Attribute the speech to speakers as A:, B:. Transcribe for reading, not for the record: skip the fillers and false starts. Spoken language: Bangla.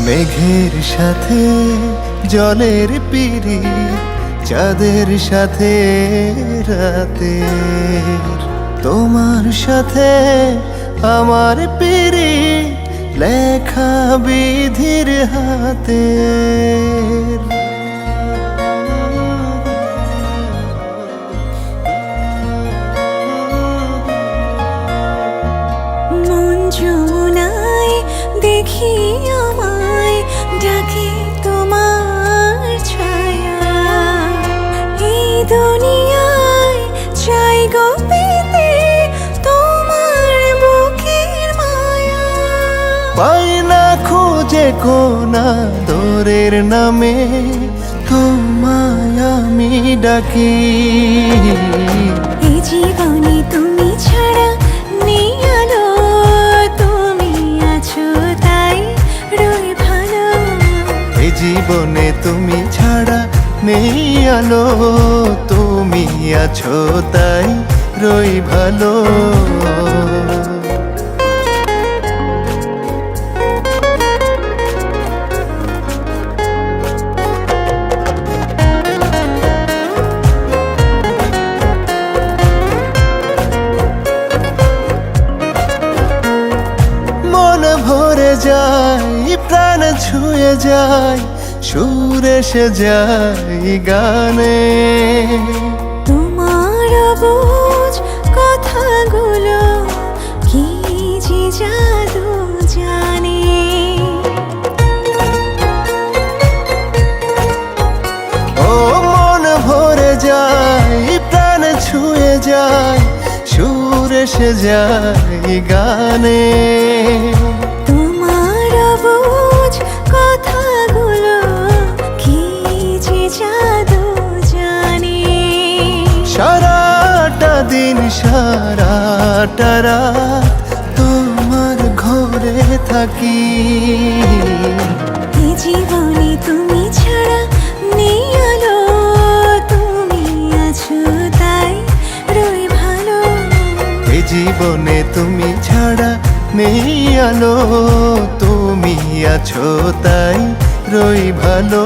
A: মেঘের সাথে জলের পিরিত, চাঁদের সাথে রাতের, তোমার সাথে আমার পিরিত লেখা বিধির হাতের।
B: মন যমুনায় দেখি আমায় ডাকে তোমার ছায়া, এই দুনিয়ায় চাই গো পেতে তোমার বুকের মায়া।
A: পাই না খুঁজে কোনা দোরের নামে তোমায় আমি ডাকি।
B: এই জীবনে তুমি ছাড়া নেই আলো, তুমি আছো তাই রই ভালো।
A: এই জীবনে তুমি ছাড়া নেই আলো, তুমি আছো তাই রই ভালো। মন ভরে যায়, প্রাণ ছুঁয়ে যায়, সুর এসে যায় গানে।
B: তোমার বুঝ কথাগুলো কি যে জাদু জানে।
A: ও মন ভরে যায়, প্রাণ ছুঁয়ে যায়, সুর এসে যায় গানে।
B: তোমার বুঝ কথাগুলো কি যে জাদু জানে।
A: সারাটা দিন সারাটা রাত তোমার ঘরে থাকি।
B: এই জীবনে তুমি ছাড়া নেই আলো, তুমি আছো তাই রই ভালো।
A: এই জীবনে তুমি ছাড়া নেই আলো, তুমি আছো তাই রই ভালো।